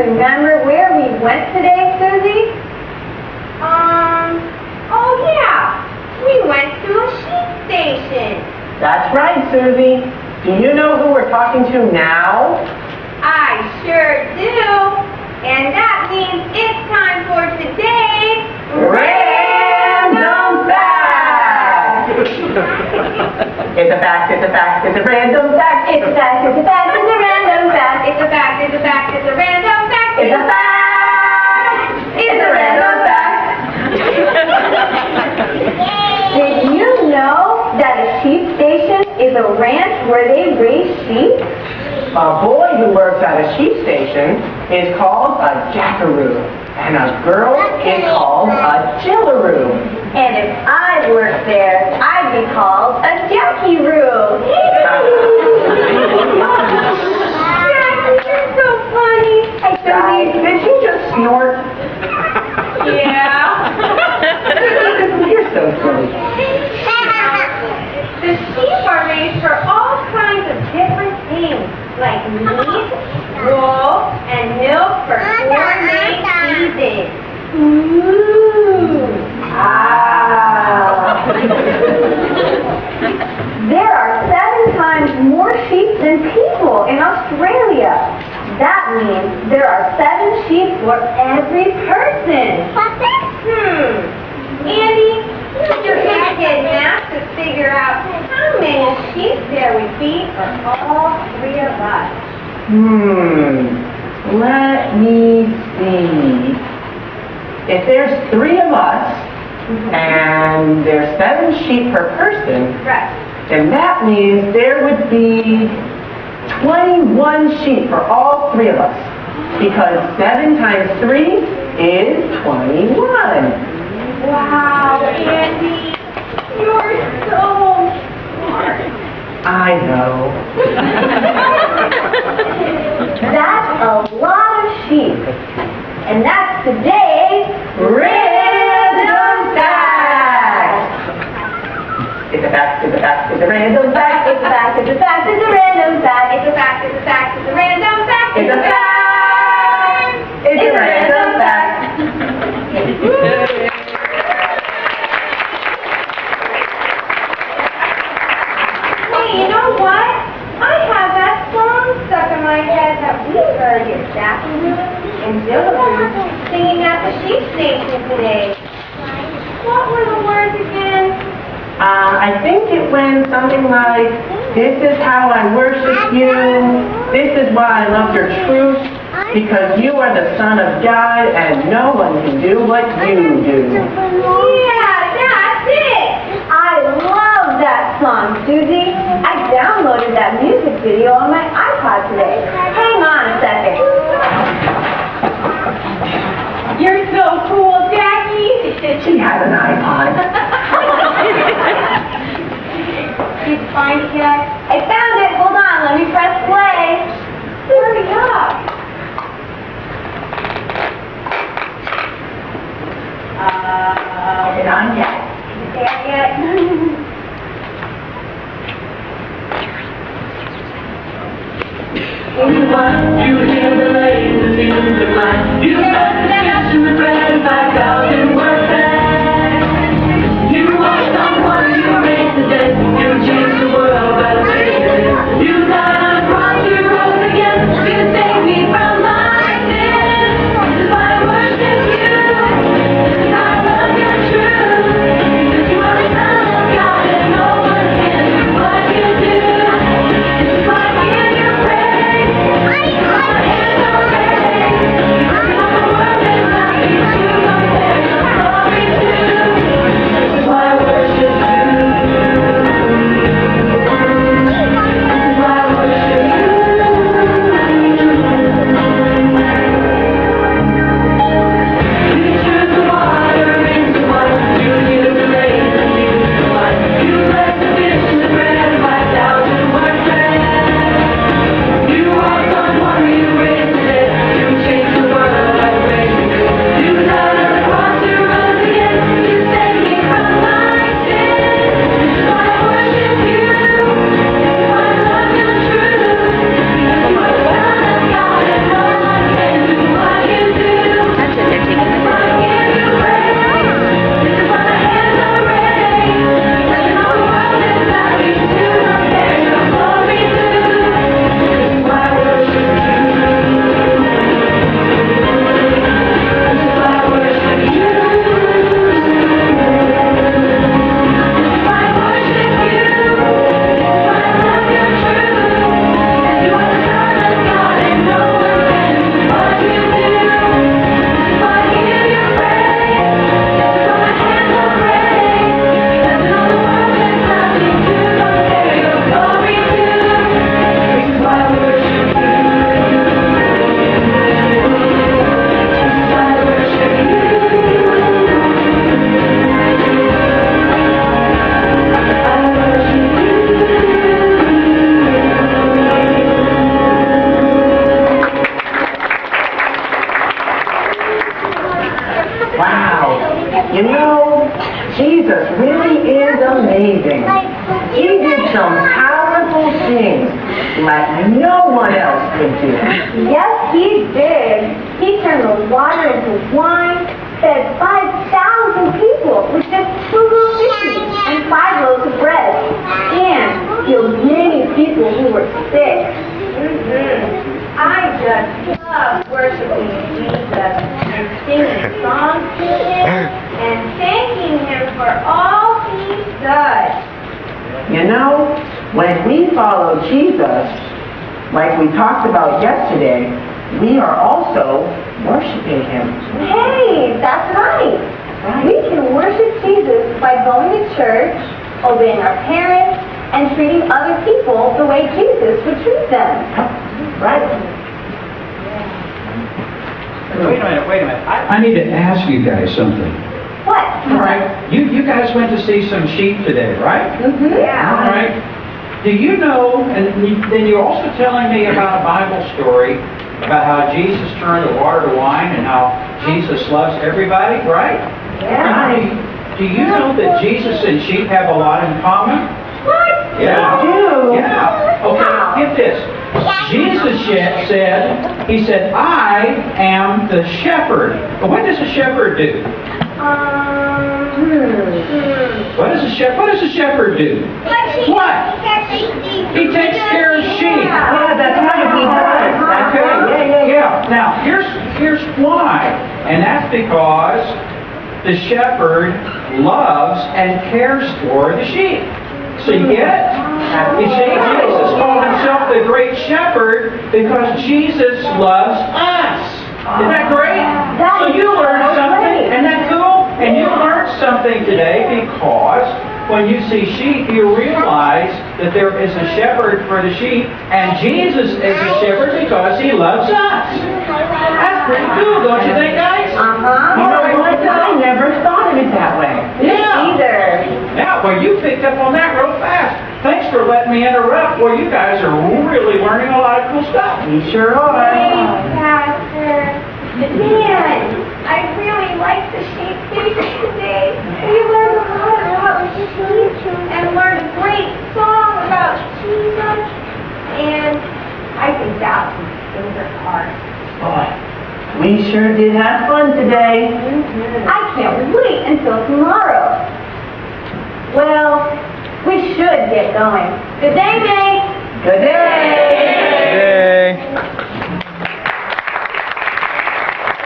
remember where we went today, Susie? Oh yeah. We went to a sheep station. That's right, Susie. Do you know who we're talking to now? I sure do. And that means it's time for today's Random Fact! It's a fact, it's a fact, it's a random fact. It's a fact, it's a fact, it's a random fact. It's a fact, it's a fact, it's a random fact. It's a fact! It's a random fact! Did you know that a sheep station is a ranch where they raise sheep? A boy who works at a sheep station is called a jackaroo, and a girl is called a jillaroo. And if I worked there, I'd be called a Jackie-roo. Jackie, you're so funny. Hey, Susie. Did you just snort? Yeah. You're so silly. The sheep are raised for all kinds of different things, like meat, wool, and milk for 4 main seasons. Ooh. Ah. There are 7 times more sheep than people in Australia. That means there are 7 sheep for every person. Andy, use your head math to figure out how many sheep there would be for all 3 of us. Let me see. If there's 3 of us, and there's 7 sheep per person, Right. then that means there would be 21 sheep for all 3 of us. Because 7 times 3 is 21. Wow, Andy, you're so smart. I know. That's a lot of sheep. And that's today's Random Fact. It's a fact, it's a fact, it's a random fact. It's a fact, it's a fact, it's a random fact. It's a fact, it's a fact, it's a random fact. It's a fact. It's a random fact. Hey, you know what? I have that song stuck in my head that we heard your Jackaroo and Dillaroo singing at the sheep station today. What were the words again? I think it went something like, this is how I worship you, this is why I love your truth, because you are the Son of God and no one can do what you do. Yeah, that's it. I love that song, Susie. I downloaded that music video on my iPod today. Hang on a second. You're so cool, Jackie. She has an iPod. Did you find it yet? I found it. Hold on. Let me press play. Hurry up. Is it on yet? Is it there yet? You hear the lane, the news of mine. You got the cash and the bread, 5,000 worth back. You are someone, you raise the dead, you change the world by the way you live. You died on a cross, you rose again, to save me from my sin. This is why I worship you, because I love your truth. Because you are the Son of God and no one can do what you do. This is why I give you praise. My hands are raised. I'm the world and nothing to compare. Jesus really is amazing. He did some powerful things like no one else could do. Yes, he did. He turned the water into wine, fed 5,000 people with just 2 little fishes and 5 loaves of bread, and healed many people who were sick. I just love worshiping Jesus and singing songs to him and thanking him for all he does. You know, when we follow Jesus, like we talked about yesterday, we are also worshiping him. Hey, that's right. We can worship Jesus by going to church, obeying our parents, and treating other people the way Jesus would treat them. Right? Wait a minute. I need to ask you guys something. What? All right. You guys went to see some sheep today, right? Mm-hmm. All right. Do you know, and then you're also telling me about a Bible story about how Jesus turned the water to wine and how Jesus loves everybody, right? Yeah. Do you know that Jesus and sheep have a lot in common? What? Yeah. do? Yeah. Okay, get this. Jesus he said, I am the shepherd. But what does a shepherd do? What does a shepherd do? What? He takes care of sheep. Yeah, that's right, he does. Okay. Yeah. Now, here's why. And that's because the shepherd loves and cares for the sheep. So you get it? You see, Jesus called himself the great shepherd because Jesus loves us. Isn't that great? So you learned something. Isn't that cool? And you learned something today because when you see sheep, you realize that there is a shepherd for the sheep, and Jesus is a shepherd because he loves us. That's pretty cool, don't you think, guys? You know what? I never thought of it that way. Yeah. Either. Yeah, well, you picked up on that real fast. Thanks for letting me interrupt. Well, you guys are really learning a lot of cool stuff. We sure are. Thanks, Pastor. Man, I really like the sheep station today. We learned a lot about sheep and learned a great song about Jesus. And I think that was my favorite part. Boy, we sure did have fun today. I can't wait until tomorrow. Well, we should get going. Good day, May. Good day.